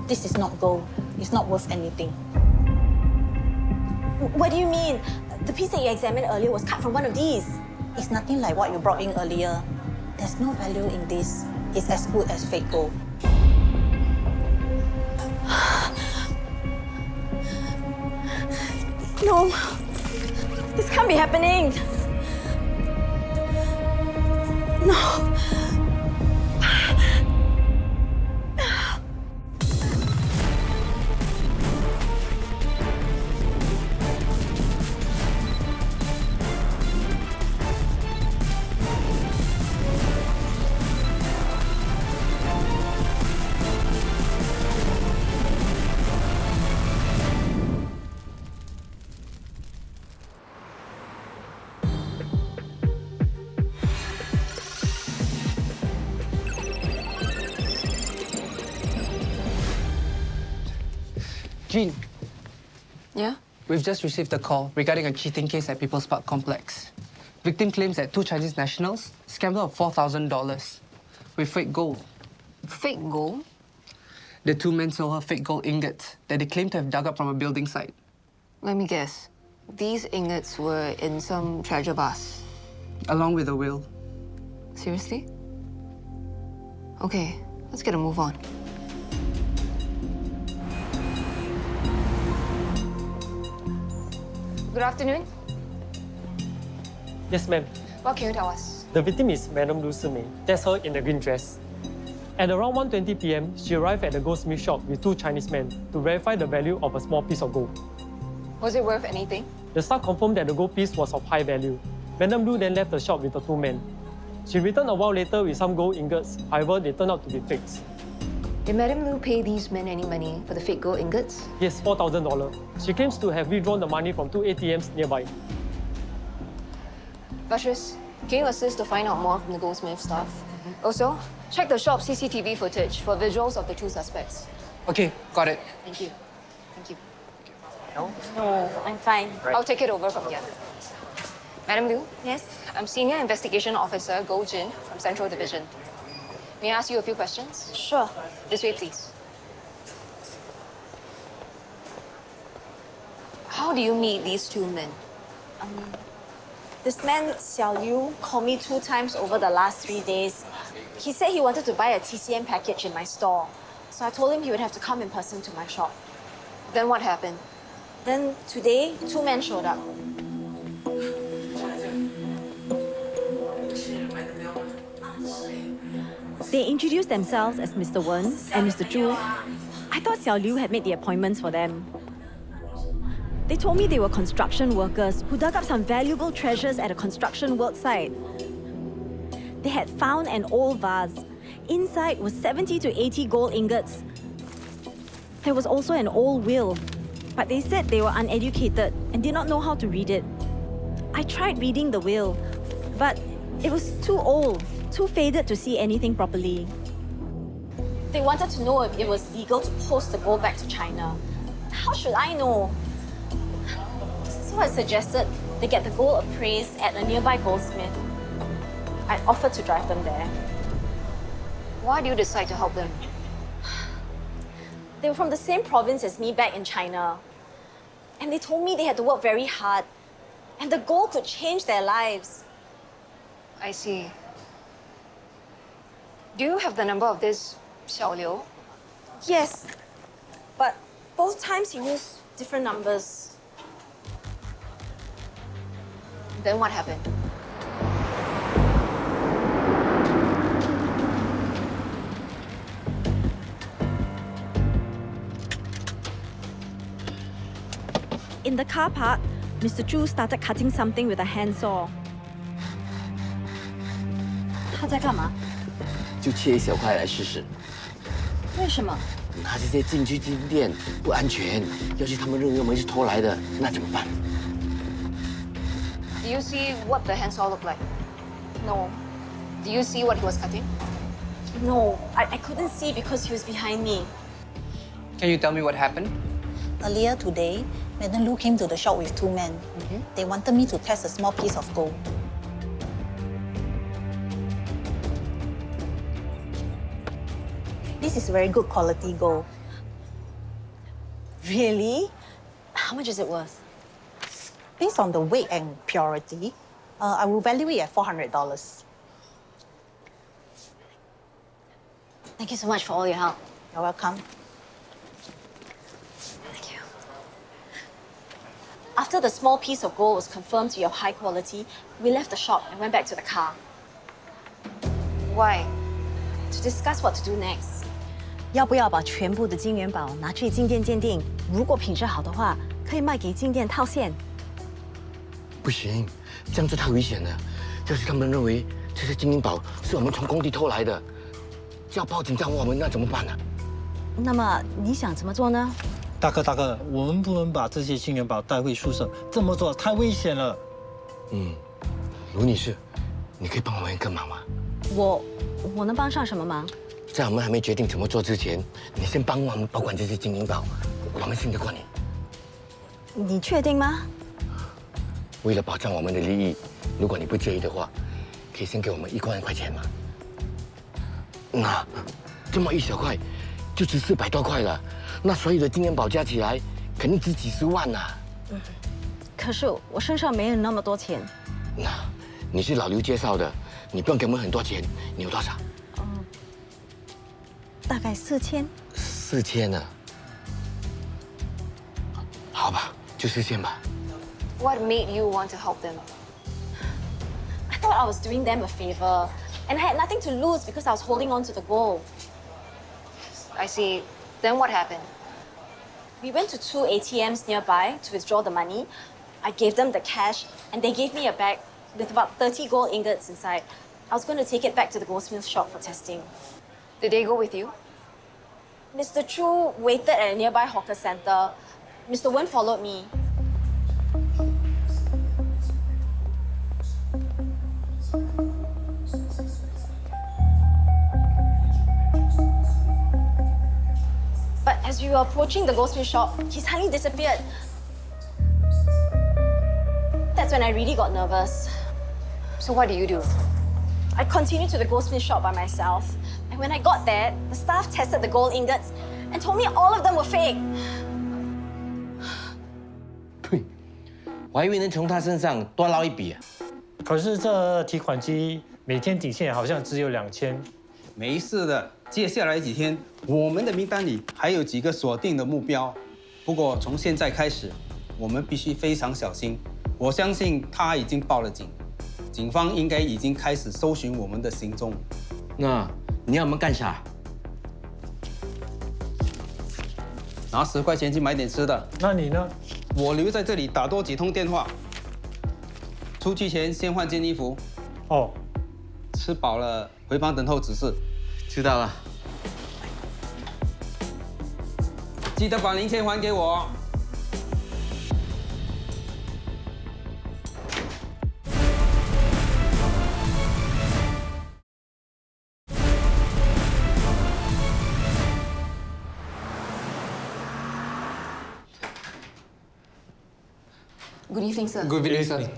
This is not gold. It's not worth anything. What do you mean? The piece that you examined earlier was cut from one of these. It's nothing like what you brought in earlier. There's no value in this. It's as good as fake gold. No, this can't be happening. No. Jean, Yeah? we've just received a call regarding a cheating case at People's Park Complex. Victim claims that 2 Chinese nationals scammed her of $4,000 with fake gold. Fake gold? The 2 men sold her fake gold ingots that they claim to have dug up from a building site. Let me guess. These ingots were in some treasure vase. Along with a will. Seriously? Okay, let's get a move on. Good afternoon. Yes, ma'am. What can you tell us? The victim is Madame Lu Simei. That's her in the green dress. At around 1:20 p.m., she arrived at the goldsmith shop with 2 Chinese men to verify the value of a small piece of gold. Was it worth anything? The staff confirmed that the gold piece was of high value. Madame Lu then left the shop with the 2 men. She returned a while later with some gold ingots, however, they turned out to be fakes. Did Madame Lu pay these men any money for the fake gold ingots? Yes, $4,000. She claims to have withdrawn the money from 2 ATMs nearby. Luscious, can you assist to find out more from the goldsmith staff? Also, check the shop's CCTV footage for visuals of the 2 suspects. Okay, got it. Thank you. Thank you. No, I'm fine. I'll take it over from here. Madam Liu, Yes? I'm Senior Investigation Officer Go Jin from Central Division. May I ask you a few questions? Sure. This way, please. How do you meet these 2 men? This man, Xiao Liu, called me 2 times over the last 3 days. He said he wanted to buy a TCM package in my store. So I told him he would have to come in person to my shop. Then what happened? Then today, 2 men showed up. They introduced themselves as Mr. Wen and Mr. Zhu. I thought Xiao Liu had made the appointments for them. They told me they were construction workers who dug up some valuable treasures at a construction work site. They had found an old vase. Inside was 70 to 80 gold ingots. There was also an old will, but they said they were uneducated and did not know how to read it. I tried reading the will, but it was too old, too faded to see anything properly. They wanted to know if it was legal to post the gold back to China. How should I know? So I suggested they get the gold appraised at a nearby goldsmith. I offered to drive them there. Why do you decide to help them? They were from the same province as me back in China. And they told me they had to work very hard. And the gold could change their lives. I see. Do you have the number of this Xiao Liu? Yes, but both times he used different numbers. Then what happened? In the car park, Mr. Zhu started cutting something with a handsaw. 他在干嘛？就切一小块来试试。为什么？那这些禁区金店不安全，要是他们认为我们是偷来的，那怎么办？ Do you see what the handsaw looked like? No. Do you see what he was cutting? No, I couldn't see because he was behind me. Can you tell me what happened? Earlier today, Madam Lu came to the shop with 2 men. They wanted me to test a small piece of gold. This is very good quality gold. Really? How much is it worth? Based on the weight and purity, I will value it at $400. Thank you so much for all your help. You're welcome. Thank you. After the small piece of gold was confirmed to be of high quality, we left the shop and went back to the car Why? to discuss what to do next. 要不要把全部的金元宝拿去金店鉴定？如果品质好的话，可以卖给金店套现。不行，这样子太危险了。要是他们认为这些金银宝是我们从工地偷来的，就要报警找我们，那怎么办呢？那么你想怎么做呢？大哥，我们不能把这些金元宝带回宿舍，这么做太危险了。卢女士，你可以帮我们一个忙吗？我能帮上什么忙？在我们还没决定怎么做之前，你先帮我们保管这些金银宝，我们信得过你。你确定吗？为了保障我们的利益，如果你不介意的话，可以先给我们1万块钱吗？那这么一小块，就值400多块了。那所有的金元宝加起来，肯定值几十万呐。可是我身上没有那么多钱。那你是老刘介绍的，你不用给我们很多钱，你有多少？大概4000。4000呢？好吧，就4000吧。What made you want to help them? I thought I was doing them a favor, and I had nothing to lose because I was holding on to the gold. I see. Then what happened? We went to 2 ATMs nearby to withdraw the money. I gave them the cash, and they gave me a bag with about 30 gold ingots inside. I was going to take it back to the goldsmith shop for testing. Did they go with you? Mr. Chu waited at a nearby hawker center. Mr. Wen followed me. But as we were approaching the goldsmith shop, he suddenly disappeared. That's when I really got nervous. So what do you do? I continued to the goldsmith shop by myself. And when I got there, the staff tested the gold ingots and told me all of them were fake. 对，我还以为能从他身上多捞一笔啊。可是这提款机每天底线好像只有2000。没事的，接下来几天我们的名单里还有几个锁定的目标。不过从现在开始，我们必须非常小心。我相信他已经报了警，警方应该已经开始搜寻我们的行踪。那你要我们干啥？拿10块钱去买点吃的。那你呢？我留在这里打多几通电话。出去前先换件衣服。哦，吃饱了回房等候指示。知道了。记得把零钱还给我。Good evening, sir. Good evening.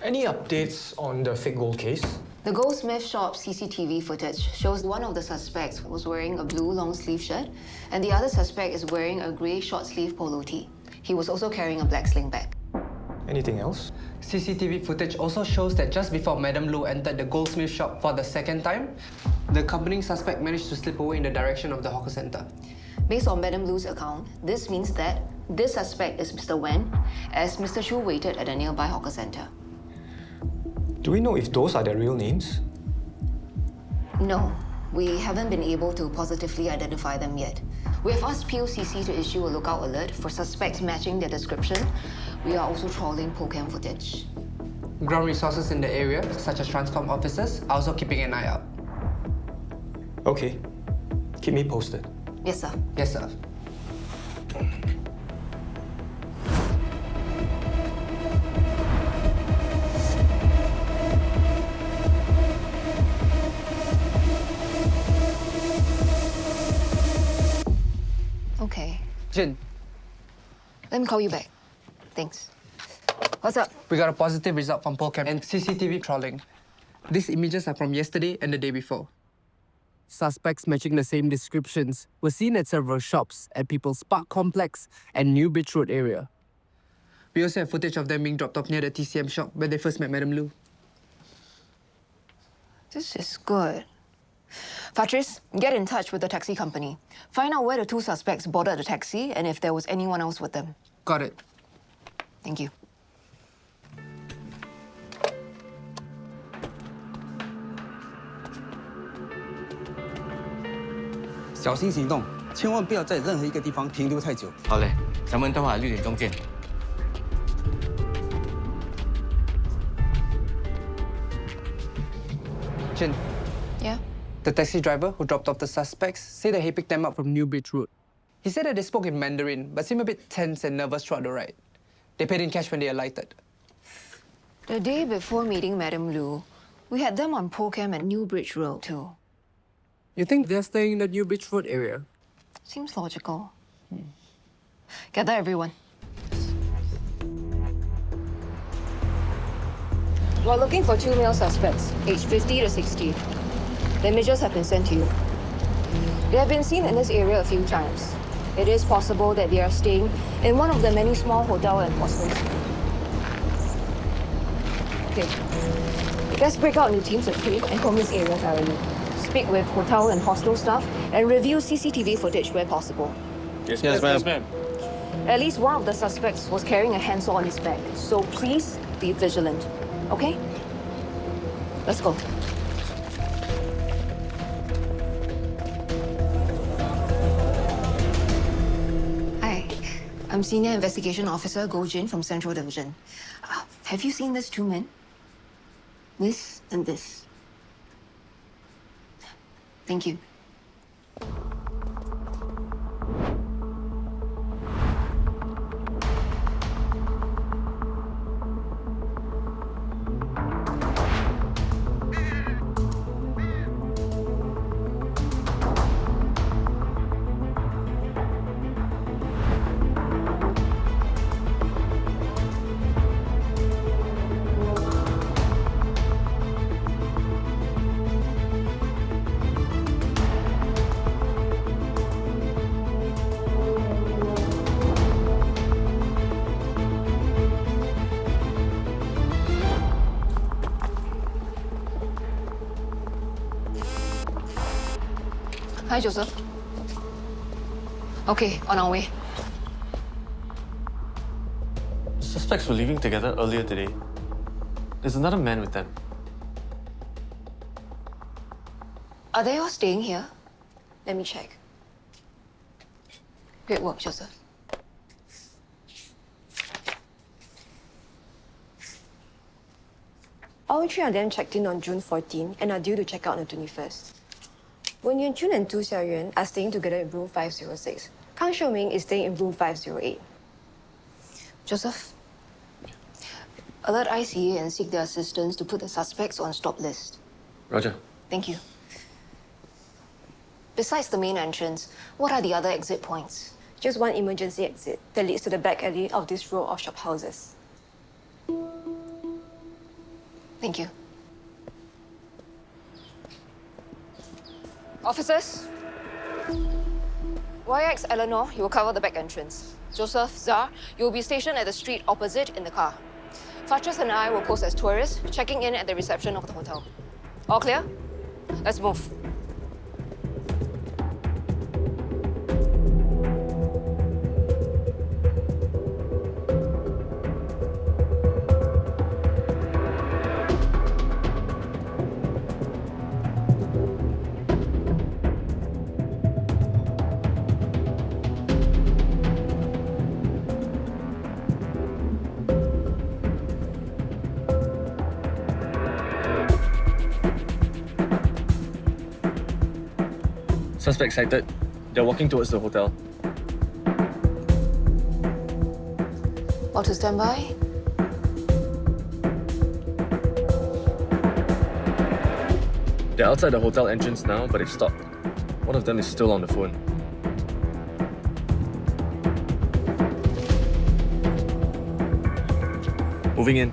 Any updates on the fake gold case? The goldsmith shop CCTV footage shows one of the suspects was wearing a blue long-sleeve shirt, and the other suspect is wearing a grey short-sleeve polo tee. He was also carrying a black sling bag. Anything else? CCTV footage also shows that just before Madam Lu entered the goldsmith shop for the second time, the accompanying suspect managed to slip away in the direction of the hawker center. Based on Madam Lu's account, this means that this suspect is Mr. Wen, as Mr. Chu waited at a nearby hawker center. Do we know if those are their real names? No, we haven't been able to positively identify them yet. We have asked POCC to issue a lookout alert for suspects matching their description. We are also trawling PolCam footage. Ground resources in the area, such as Transcom officers, are also keeping an eye out. Okay. Keep me posted. Yes, sir. Yes, sir. Okay. Jin, Let me call you back. Thanks. What's up? we got a positive result from PolCam and CCTV trawling. These images are from yesterday and the day before. suspects matching the same descriptions were seen at several shops at People's Park Complex and New Bridge Road area. We also have footage of them being dropped off near the TCM shop where they first met Madame Lu. This is good. Patrice, get in touch with the taxi company. Find out where the two suspects boarded the taxi and if there was anyone else with them. Got it. Thank you. 小心行动，千万不要在任何一个地方停留太久。好嘞，咱们待会儿6点钟见。 Jin, Yeah? the taxi driver who dropped off the suspects said that he picked them up from New Bridge Road. He said that they spoke in Mandarin, but seemed a bit tense and nervous throughout the ride. They paid in cash when they alighted. The day before meeting Madame Lu, we had them on PolCam at New Bridge Road, too. You think they're staying in the New Bridge Road area? Seems logical. Gather everyone. We're looking for 2 male suspects, aged 50 to 60. The images have been sent to you. They have been seen in this area a few times. It is possible that they are staying in one of the many small hotels and hostels. Okay. Let's break out into teams of 3 and comb this area thoroughly. Speak with hotel and hostel staff and review CCTV footage where possible. Yes, ma'am. At least one of the suspects was carrying a handsaw on his back, so please be vigilant. Okay? Let's go. Hi, I'm Senior Investigation Officer Go Jin from Central Division. Have you seen these 2 men? This and this. Thank you. Hi, Joseph. Okay, on our way. The suspects were leaving together earlier today. There's another man with them. Are they all staying here? Let me check. Great work, Joseph. All 3 of them checked in on June 14 and are due to check out on the 21st. Wen Yuanjun and Du Xiaoyuan are staying together in room 506. Kang Xiuming is staying in room 508. Joseph, alert ICA and seek their assistance to put the suspects on stop list. Roger. Thank you. Besides the main entrance, what are the other exit points? Just one emergency exit that leads to the back alley of this row of shop houses. Thank you. Officers, YX Eleanor, you will cover the back entrance. Joseph, Zar, you will be stationed at the street opposite in the car. Fatras and I will pose as tourists, checking in at the reception of the hotel. All clear? Let's move. Suspect sighted. They're walking towards the hotel. All to stand by. They're outside the hotel entrance now, but they've stopped. One of them is still on the phone. Moving in.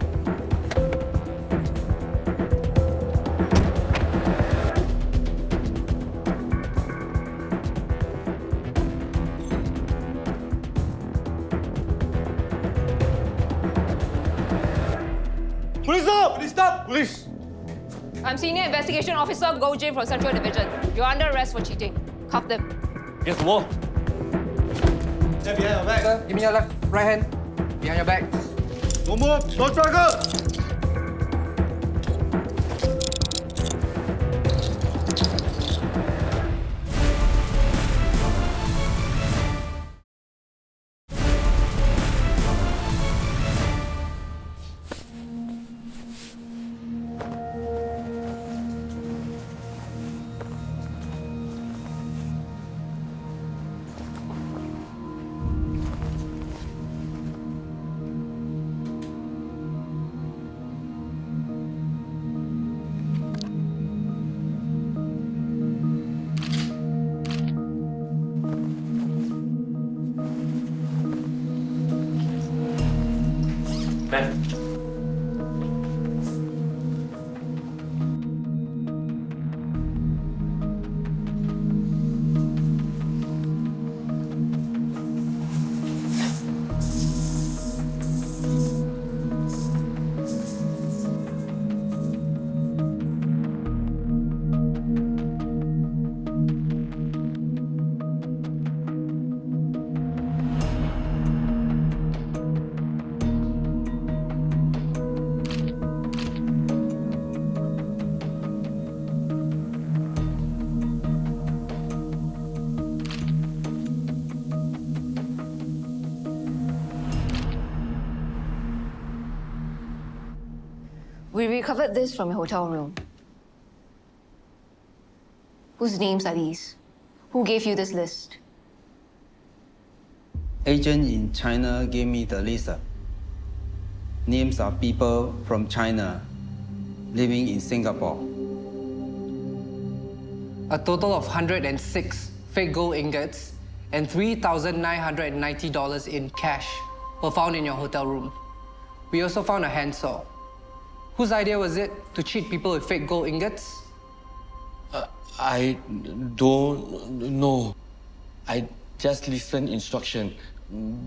I'm Senior Investigation Officer Go Jin from Central Division. You're under arrest for cheating. Cuff them. Against the wall. Stand behind your back. Sir, give me your left, right hand. Behind your back. Don't move! Don't struggle! Man. We recovered this from your hotel room. Whose names are these? Who gave you this list? Agent in China gave me the list. Names are people from China living in Singapore. A total of 106 fake gold ingots and $3,990 in cash were found in your hotel room. We also found a handsaw. Whose idea was it to cheat people with fake gold ingots? I don't know. I just listened instruction.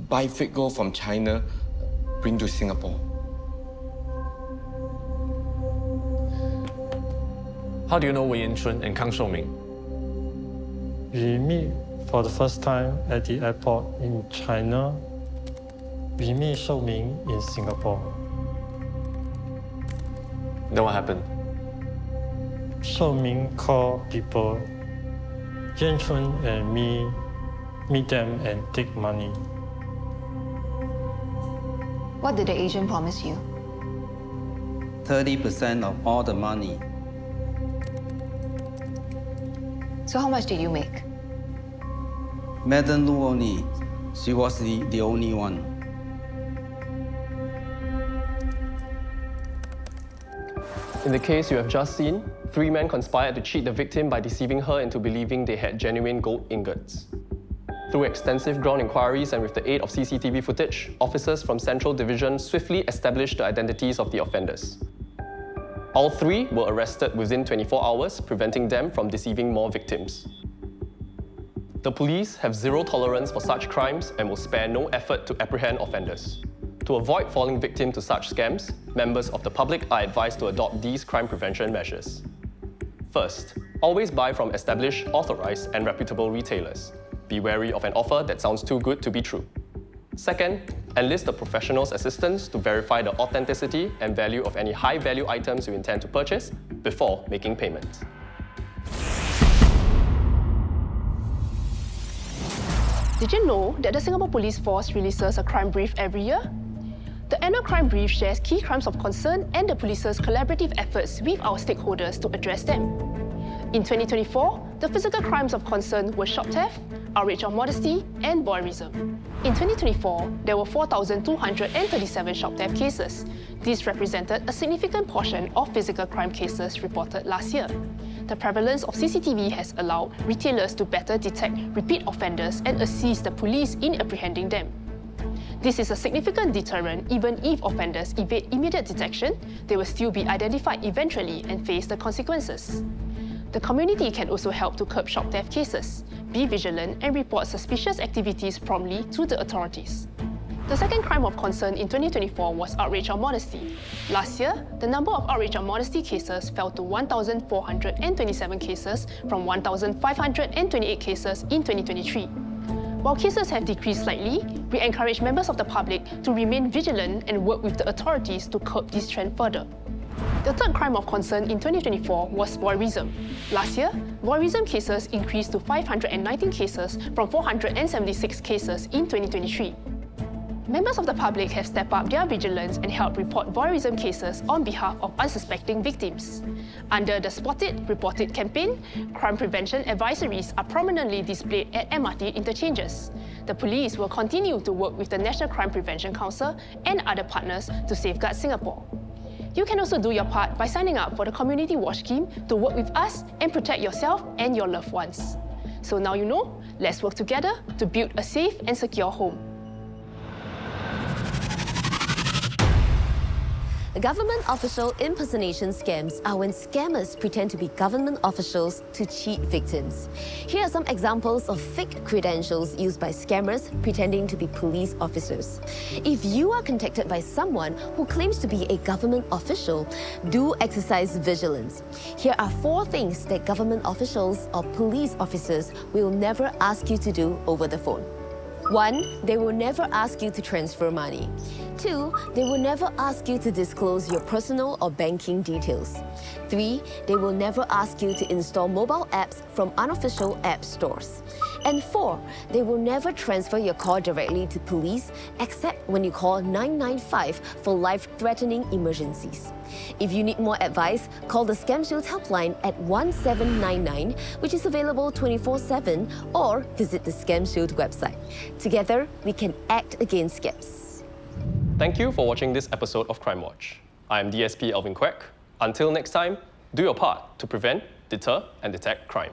Buy fake gold from China, bring to Singapore. How do you know Wei Yanchun and Kang Shouming? We meet for the first time at the airport in China. We meet Shouming in Singapore. Then what happened? Shouming called people. Yanchun and me meet them and take money. What did the agent promise you? 30% of all the money. So how much did you make? Madam Lu only. She was the only one. In the case you have just seen, 3 men conspired to cheat the victim by deceiving her into believing they had genuine gold ingots. Through extensive ground inquiries and with the aid of CCTV footage, officers from Central Division swiftly established the identities of the offenders. All 3 were arrested within 24 hours, preventing them from deceiving more victims. The police have zero tolerance for such crimes and will spare no effort to apprehend offenders. To avoid falling victim to such scams, members of the public are advised to adopt these crime prevention measures. First, always buy from established, authorized, and reputable retailers. Be wary of an offer that sounds too good to be true. Second, enlist a professional's assistance to verify the authenticity and value of any high-value items you intend to purchase before making payment. Did you know that the Singapore Police Force releases a crime brief every year? The annual crime brief shares key crimes of concern and the police's collaborative efforts with our stakeholders to address them. In 2024, the physical crimes of concern were shop theft, outrage of modesty, and voyeurism. In 2024, there were 4,237 shop theft cases. This represented a significant portion of physical crime cases reported last year. The prevalence of CCTV has allowed retailers to better detect repeat offenders and assist the police in apprehending them. This is a significant deterrent. Even if offenders evade immediate detection, they will still be identified eventually and face the consequences. The community can also help to curb shop theft cases, be vigilant and report suspicious activities promptly to the authorities. The second crime of concern in 2024 was outrage on modesty. Last year, the number of outrage on modesty cases fell to 1,427 cases from 1,528 cases in 2023. While cases have decreased slightly, we encourage members of the public to remain vigilant and work with the authorities to curb this trend further. The third crime of concern in 2024 was voyeurism. Last year, voyeurism cases increased to 519 cases from 476 cases in 2023. Members of the public have stepped up their vigilance and helped report voyeurism cases on behalf of unsuspecting victims. Under the Spot It, Report It campaign, crime prevention advisories are prominently displayed at MRT interchanges. The police will continue to work with the National Crime Prevention Council and other partners to safeguard Singapore. You can also do your part by signing up for the Community Watch scheme to work with us and protect yourself and your loved ones. So now you know, let's work together to build a safe and secure home. Government official impersonation scams are when scammers pretend to be government officials to cheat victims. Here are some examples of fake credentials used by scammers pretending to be police officers. If you are contacted by someone who claims to be a government official, do exercise vigilance. Here are 4 things that government officials or police officers will never ask you to do over the phone. 1. They will never ask you to transfer money. 2. They will never ask you to disclose your personal or banking details. 3. They will never ask you to install mobile apps from unofficial app stores. And 4. They will never transfer your call directly to police except when you call 995 for life-threatening emergencies. If you need more advice, call the Scam Shield helpline at 1799, which is available 24/7, or visit the Scam Shield website. Together, we can act against scams. Thank you for watching this episode of Crimewatch. I am DSP Alvin Kwek. Until next time, do your part to prevent, deter, and detect crime.